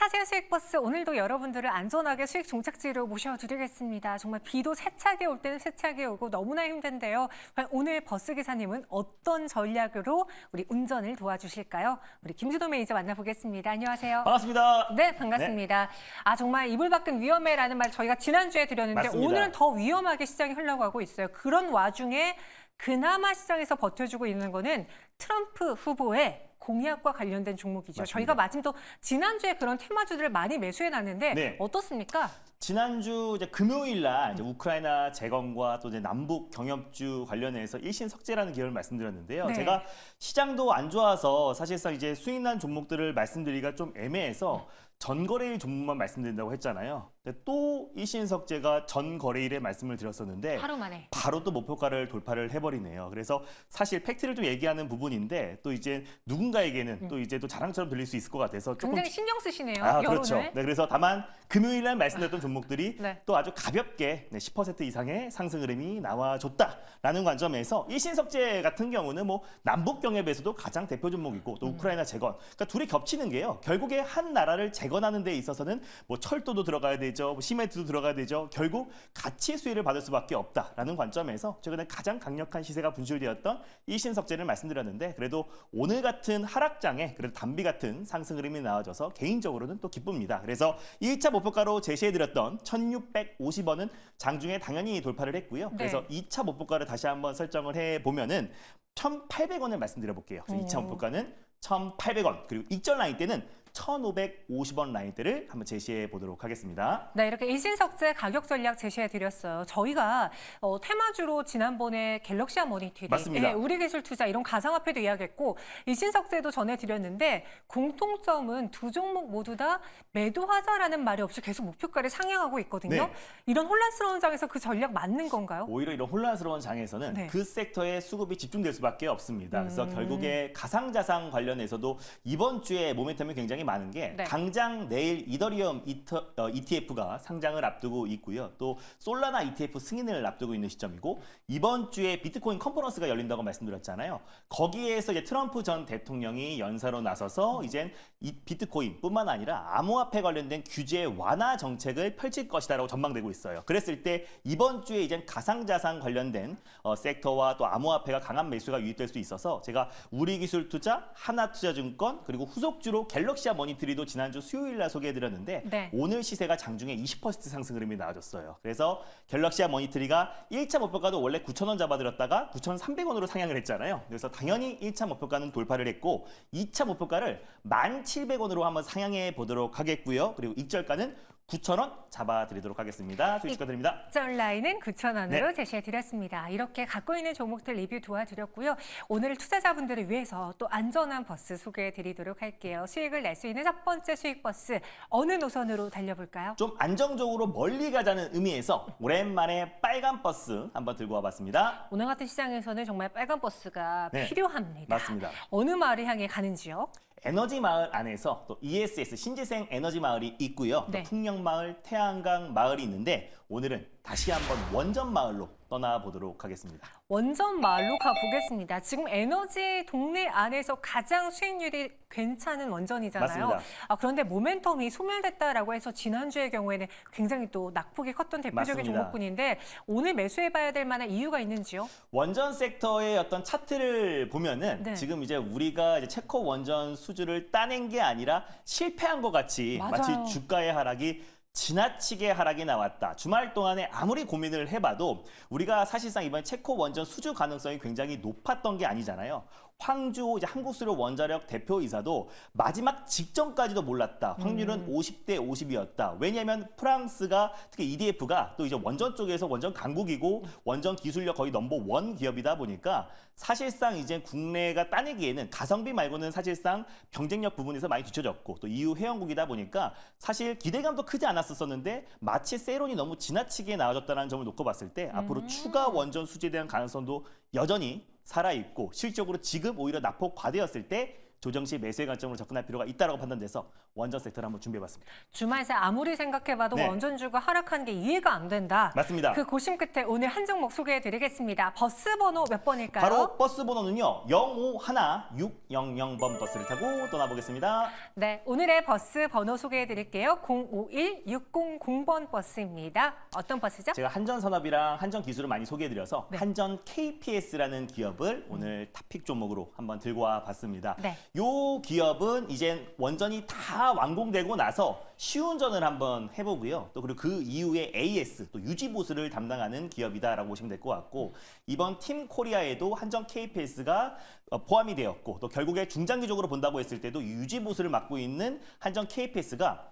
타지의 수익버스 오늘도 여러분들을 안전하게 수익 종착지로 모셔드리겠습니다. 정말 비도 세차게 올 때는 세차게 오고 너무나 힘든데요. 과연 오늘 버스 기사님은 어떤 전략으로 우리 운전을 도와주실까요? 우리 김준호 매니저 만나보겠습니다. 안녕하세요. 반갑습니다. 네, 반갑습니다. 아 정말 이불 밖은 위험해라는 말 저희가 지난주에 드렸는데 맞습니다. 오늘은 더 위험하게 시장이 흘러가고 있어요. 그런 와중에 그나마 시장에서 버텨주고 있는 거는 트럼프 후보의 공약과 관련된 종목이죠. 맞습니다. 저희가 마침 또 지난주에 그런 테마주들을 많이 매수해놨는데 네. 어떻습니까? 지난주 이제 금요일 날 이제 우크라이나 재건과 또 이제 남북 경협주 관련해서 일신석재라는 기업을 말씀드렸는데요. 네. 제가 시장도 안 좋아서 사실상 이제 수익 난 종목들을 말씀드리기가 좀 애매해서 전거래일 종목만 말씀드린다고 했잖아요. 근데 또 일신석재가 전거래일에 말씀을 드렸었는데 하루 만에. 바로 또 목표가를 돌파를 해버리네요. 그래서 사실 팩트를 좀 얘기하는 부분인데 또 이제 누군가에게는 또 이제 또 자랑처럼 들릴 수 있을 것 같아서 조금 굉장히 신경 쓰시네요. 그렇죠. 여론을. 네, 그래서 다만 금요일 날 말씀드렸던 종목들이 네. 또 아주 가볍게 10% 이상의 상승 흐름이 나와줬다라는 관점에서 일신석재 같은 경우는 뭐 남북 경협에서도 가장 대표 종목이고 또 우크라이나 재건, 그러니까 둘이 겹치는 게요. 결국에 한 나라를 재건하는 데 있어서는 뭐 철도도 들어가야 되죠, 뭐 시멘트도 들어가야 되죠. 결국 가치 수혜를 받을 수밖에 없다라는 관점에서 최근에 가장 강력한 시세가 분출되었던 일신석재를 말씀드렸는데 그래도 오늘 같은 하락장에 그래도 단비 같은 상승 흐름이 나와줘서 개인적으로는 또 기쁩니다. 그래서 1차 목표가로 제시해드렸던 1,650원은 장중에 당연히 돌파를 했고요. 네. 그래서 2차 목표가를 다시 한번 설정을 해보면은 1,800원을 말씀드려볼게요. 그래서 2차 목표가는 1,800원, 그리고 익절 라인 때는 1,550원 라인대를 한번 제시해 보도록 하겠습니다. 네, 이렇게 일신석재 가격 전략 제시해드렸어요. 저희가 테마주로 지난번에 갤럭시아 모니터리, 맞습니다. 우리기술투자 이런 가상화폐도 이야기했고 일신석재도 전해드렸는데 공통점은 두 종목 모두 다 매도하자라는 말이 없이 계속 목표가를 상향하고 있거든요. 네. 이런 혼란스러운 장에서 그 전략 맞는 건가요? 오히려 이런 혼란스러운 장에서는 네. 그 섹터에 수급이 집중될 수밖에 없습니다. 그래서 결국에 가상자산 관련해서도 이번 주에 모멘텀이 굉장히 많은 게 네. 당장 내일 이더리움 ETF가 상장을 앞두고 있고요. 또 솔라나 ETF 승인을 앞두고 있는 시점이고 이번 주에 비트코인 컨퍼런스가 열린다고 말씀드렸잖아요. 거기에서 이제 트럼프 전 대통령이 연사로 나서서 이젠 이 비트코인뿐만 아니라 암호화폐 관련된 규제 완화 정책을 펼칠 것이다라고 전망되고 있어요. 그랬을 때 이번 주에 이젠 가상자산 관련된 섹터와 또 암호화폐가 강한 매수가 유입될 수 있어서 제가 우리기술투자, 하나투자증권 그리고 후속주로 갤럭시아 머니터리도 지난주 수요일 날 소개해드렸는데 네. 오늘 시세가 장중에 20% 상승 흐름이 나와줬어요. 그래서 갤럭시아 머니터리가 1차 목표가도 원래 9,000원 잡아드렸다가 9,300원으로 상향을 했잖아요. 그래서 당연히 1차 목표가는 돌파를 했고 2차 목표가를 1,700원으로 한번 상향해 보도록 하겠고요. 그리고 익절가는 9,000원 잡아드리도록 하겠습니다. 수익 축하드립니다. 익절 라인은 9,000원으로 네. 제시해드렸습니다. 이렇게 갖고 있는 종목들 리뷰 도와드렸고요. 오늘 투자자분들을 위해서 또 안전한 버스 소개해드리도록 할게요. 수익을 낼 수 있는 첫 번째 수익 버스 어느 노선으로 달려볼까요? 좀 안정적으로 멀리 가자는 의미에서 오랜만에 빨간 버스 한번 들고 와봤습니다. 오늘 같은 시장에서는 정말 빨간 버스가 네, 필요합니다. 맞습니다. 어느 마을을 향해 가는지요? 에너지 마을 안에서 또 ESS 신재생 에너지 마을이 있고요. 네. 또 풍령 마을, 태양강 마을이 있는데 오늘은 다시 한번 원전 마을로 떠나보도록 하겠습니다. 원전 마을로 가보겠습니다. 지금 에너지 동네 안에서 가장 수익률이 괜찮은 원전이잖아요. 맞습니다. 그런데 모멘텀이 소멸됐다라고 해서 지난주의 경우에는 굉장히 또 낙폭이 컸던 대표적인 맞습니다. 종목군인데 오늘 매수해봐야 될 만한 이유가 있는지요? 원전 섹터의 어떤 차트를 보면은 네. 지금 이제 우리가 이제 체코 원전 수주를 따낸 게 아니라 실패한 것 같이 맞아요. 마치 주가의 하락이 지나치게 하락이 나왔다. 주말 동안에 아무리 고민을 해봐도 우리가 사실상 이번 체코 원전 수주 가능성이 굉장히 높았던 게 아니잖아요. 황주 이제 한국수력 원자력 대표이사도 마지막 직전까지도 몰랐다. 확률은 50대 50이었다. 왜냐하면 프랑스가 특히 EDF가 또 이제 원전 쪽에서 원전 강국이고 원전 기술력 거의 넘버1 기업이다 보니까 사실상 이제 국내가 따내기에는 가성비 말고는 사실상 경쟁력 부분에서 많이 뒤쳐졌고 또 EU 회원국이다 보니까 사실 기대감도 크지 않았었는데 마치 세론이 너무 지나치게 나아졌다는 점을 놓고 봤을 때 앞으로 추가 원전 수주에 대한 가능성도 여전히 살아있고 실적으로 지금 오히려 낙폭 과대였을 때 조정 시 매수의 관점으로 접근할 필요가 있다고 판단돼서 원전 섹터를 한번 준비해봤습니다. 주말 새 아무리 생각해봐도 네. 원전주가 하락한 게 이해가 안 된다. 맞습니다. 그 고심 끝에 오늘 한 종목 소개해드리겠습니다. 버스 번호 몇 번일까요? 바로 버스 번호는요. 051600번 버스를 타고 떠나보겠습니다. 네, 오늘의 버스 번호 소개해드릴게요. 051600번 버스입니다. 어떤 버스죠? 제가 한전산업이랑 한전기술을 많이 소개해드려서 네. 한전 KPS라는 기업을 오늘 탑픽 종목으로 한번 들고 와봤습니다. 네. 이 기업은 이젠 원전이 다 완공되고 나서 시운전을 한번 해보고요. 또 그리고 그 이후에 AS, 또 유지보수를 담당하는 기업이다라고 보시면 될 것 같고 이번 팀 코리아에도 한전 KPS가 포함이 되었고 또 결국에 중장기적으로 본다고 했을 때도 유지보수를 맡고 있는 한전 KPS가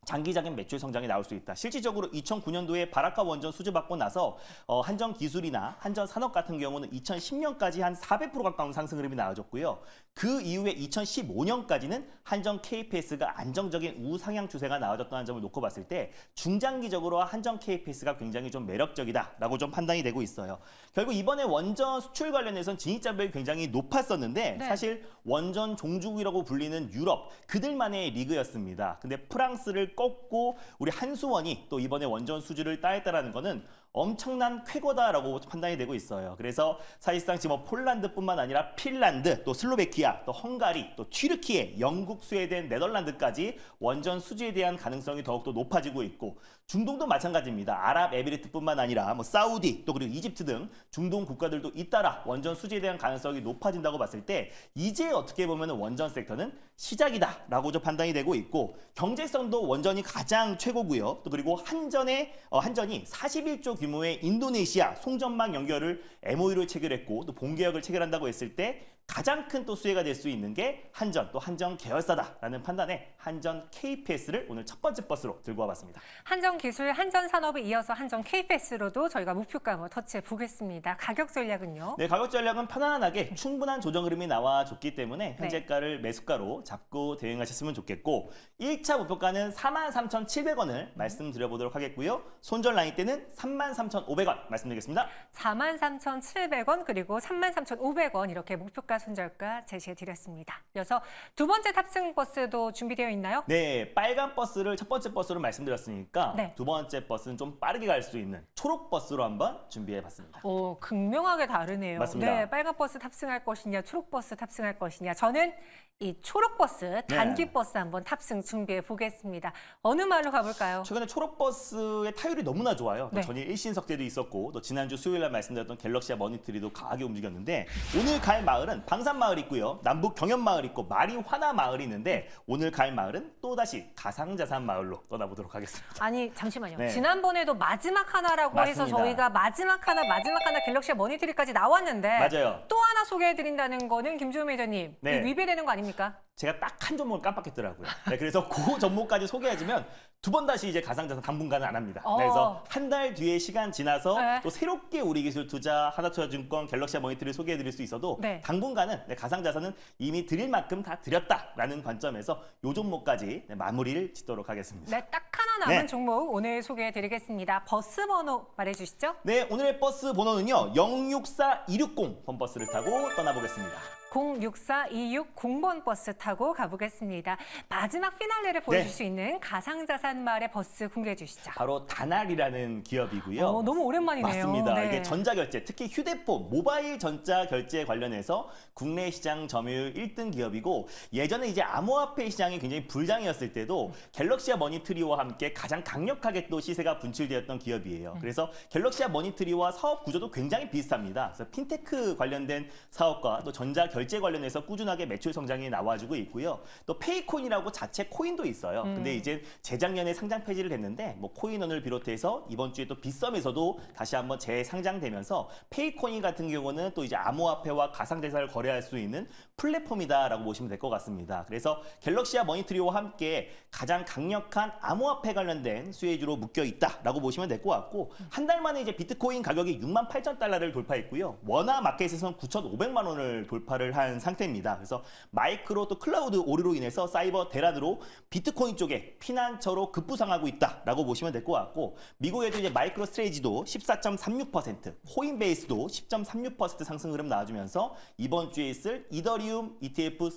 장기적인 매출 성장이 나올 수 있다. 실질적으로 2009년도에 바라카 원전 수주받고 나서 한전기술이나 한전산업 같은 경우는 2010년까지 한 400% 가까운 상승 흐름이 나와줬고요. 그 이후에 2015년까지는 한전 KPS가 안정적인 우상향 추세가 나와줬다는 점을 놓고 봤을 때 중장기적으로 한전 KPS가 굉장히 좀 매력적이다라고 좀 판단이 되고 있어요. 결국 이번에 원전 수출 관련해서는 진입장벽이 굉장히 높았었는데 네. 사실 원전 종주국이라고 불리는 유럽 그들만의 리그였습니다. 근데 프랑스를 꺾고 우리 한수원이 또 이번에 원전 수주를 따냈다는 거는 엄청난 쾌거다라고 판단이 되고 있어요. 그래서 사실상 지금 폴란드뿐만 아니라 핀란드, 또 슬로베키아, 또 헝가리, 또 튀르키예, 영국, 스웨덴, 네덜란드까지 원전 수주에 대한 가능성이 더욱더 높아지고 있고 중동도 마찬가지입니다. 아랍에미리트뿐만 아니라 뭐 사우디, 또 그리고 이집트 등 중동 국가들도 잇따라 원전 수주에 대한 가능성이 높아진다고 봤을 때 이제 어떻게 보면 원전 섹터는 시작이다라고 좀 판단이 되고 있고 경제성도 원전이 가장 최고고요. 또 그리고 한전이 41조 규모의 인도네시아 송전망 연결을 MOU를 체결했고 또 본계약을 체결한다고 했을 때 가장 큰 또 수혜가 될 수 있는 게 한전 또 한전 계열사다라는 판단에 한전 KPS를 오늘 첫 번째 버스로 들고 와봤습니다. 한전기술, 한전산업에 이어서 한전 KPS로도 저희가 목표가 한번 터치해 보겠습니다. 가격 전략은요? 네, 가격 전략은 편안하게 충분한 조정 흐름이 나와줬기 때문에 현재가를 매수가로 잡고 대응하셨으면 좋겠고 1차 목표가는 43,700원을 말씀드려보도록 하겠고요. 손절 라인 때는 33,500원 말씀드리겠습니다. 43,700원 그리고 33,500원 이렇게 목표가 손절가 제시해드렸습니다. 이어서 두 번째 탑승 버스도 준비되어 있나요? 네, 빨간 버스를 첫 번째 버스로 말씀드렸으니까 네. 두 번째 버스는 좀 빠르게 갈 수 있는 초록 버스로 한번 준비해봤습니다. 오, 극명하게 다르네요. 맞습니다. 네, 빨간 버스 탑승할 것이냐, 초록 버스 탑승할 것이냐. 저는 이 초록 버스, 단기 버스 한번 탑승 준비해 보겠습니다. 어느 말로 가볼까요? 최근에 초록 버스의 타율이 너무나 좋아요. 또 네. 전일 일신석대도 있었고 또 지난주 수요일날 말씀드렸던 갤럭시아 머니트리도 강하게 움직였는데 오늘 갈 마을은 방산마을 있고요. 남북 경연마을 있고 마리화나 마을이 있는데 오늘 갈 마을은 또다시 가상자산 마을로 떠나보도록 하겠습니다. 아니, 잠시만요. 네. 지난번에도 마지막 하나라고 해서 맞습니다. 저희가 마지막 하나 갤럭시아 머니트리까지 나왔는데 맞아요. 또 하나 소개해드린다는 거는 김주호 매니저님 네. 위배되는 거 아닙니까? 제가 딱 한 종목을 깜빡했더라고요. 네, 그래서 그 종목까지 소개해주면 두 번 다시 이제 가상자산 당분간은 안 합니다. 그래서 한 달 뒤에 시간 지나서 네. 또 새롭게 우리기술투자, 하나투자증권, 갤럭시아 머니터리를 소개해드릴 수 있어도 네. 당분간은 가상자산은 이미 드릴 만큼 다 드렸다라는 관점에서 이 종목까지 마무리를 짓도록 하겠습니다. 네, 딱 하나 남은 네. 종목 오늘 소개해드리겠습니다. 버스 번호 말해주시죠. 네, 오늘의 버스 번호는요. 064260번 버스를 타고 떠나보겠습니다. 064260번 버스 타고 가보겠습니다. 마지막 피날레를 보여줄 네. 수 있는 가상자산 마을의 버스 공개해 주시죠. 바로 다날이라는 기업이고요. 너무 오랜만이네요. 맞습니다. 네. 이게 전자결제, 특히 휴대폰, 모바일 전자결제 관련해서 국내 시장 점유율 1등 기업이고 예전에 이제 암호화폐 시장이 굉장히 불장이었을 때도 갤럭시아 머니트리와 함께 가장 강력하게 또 시세가 분출되었던 기업이에요. 그래서 갤럭시아 머니트리와 사업 구조도 굉장히 비슷합니다. 그래서 핀테크 관련된 사업과 또 전자결제 관련해서 꾸준하게 매출 성장이 나와주고 있고요. 또 페이코인이라고 자체 코인도 있어요. 근데 이제 재작년에 상장 폐지를 했는데 뭐 코인원을 비롯해서 이번 주에 또 빗썸에서도 다시 한번 재상장되면서 페이코인 같은 경우는 또 이제 암호화폐와 가상자산을 거래할 수 있는 플랫폼이다라고 보시면 될 것 같습니다. 그래서 갤럭시아 머니트리와 함께 가장 강력한 암호화폐 관련된 수혜주로 묶여 있다라고 보시면 될 것 같고 한 달 만에 이제 비트코인 가격이 68,000달러를 돌파했고요. 원화 마켓에서는 9,500만 원을 돌파를 발표를 한 상태입니다. 그래서 마이크로 또 클라우드 오류로 인해서 사이버 대란으로 비트코인 쪽에 피난처로 급부상하고 있다라고 보시면 될 것 같고, 미국에도 이제 마이크로 스트레이지도 14.36%, 코인베이스도 10.36% 상승 흐름 나와주면서 이번 주에 있을 이더리움 ETF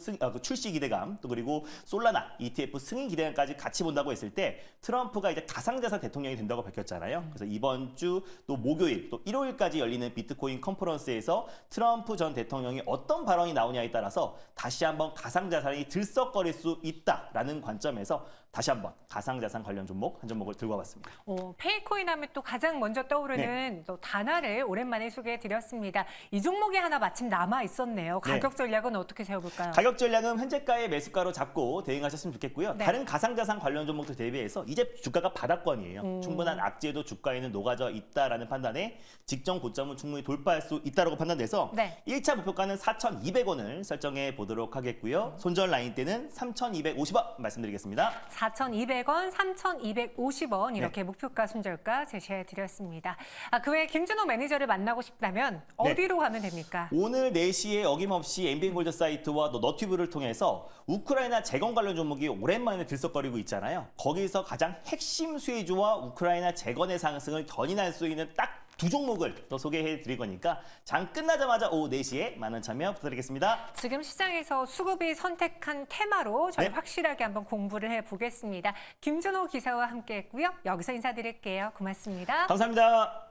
출시 기대감, 또 그리고 솔라나 ETF 승인 기대감까지 같이 본다고 했을 때 트럼프가 이제 가상자산 대통령이 된다고 밝혔잖아요. 그래서 이번 주 또 목요일 또 일요일까지 열리는 비트코인 컨퍼런스에서 트럼프 전 대통령이 어떤 발언이 나오냐에 따라서 다시 한번 가상자산이 들썩거릴 수 있다라는 관점에서 다시 한번 가상자산 관련 종목 한 종목을 들고 와봤습니다. 페이코인 하면 또 가장 먼저 떠오르는 또 다나를 오랜만에 소개해드렸습니다. 이 종목이 하나 마침 남아 있었네요. 가격 전략은 어떻게 세워볼까요? 가격 전략은 현재가의 매수가로 잡고 대응하셨으면 좋겠고요. 네. 다른 가상자산 관련 종목들 대비해서 이제 주가가 바닥권이에요. 충분한 악재도 주가에는 녹아져 있다라는 판단에 직전 고점은 충분히 돌파할 수 있다고 판단돼서 네. 1차 목표가는 4,200원을 설정해 보도록 하겠고요. 손절 라인 때는 3,250원 말씀드리겠습니다. 4,200원, 3,250원 이렇게 목표가, 손절가 제시해드렸습니다. 그 외에 김준호 매니저를 만나고 싶다면 어디로 가면 됩니까? 오늘 4시에 어김없이 MBN골드 사이트와 너튜브를 통해서 우크라이나 재건 관련 종목이 오랜만에 들썩거리고 있잖아요. 거기서 가장 핵심 수혜주와 우크라이나 재건의 상승을 견인할 수 있는 딱 두 종목을 또 소개해 드릴 거니까 장 끝나자마자 오후 4시에 많은 참여 부탁드리겠습니다. 지금 시장에서 수급이 선택한 테마로 저희 네. 확실하게 한번 공부를 해보겠습니다. 김준호 기사와 함께했고요. 여기서 인사드릴게요. 고맙습니다. 감사합니다.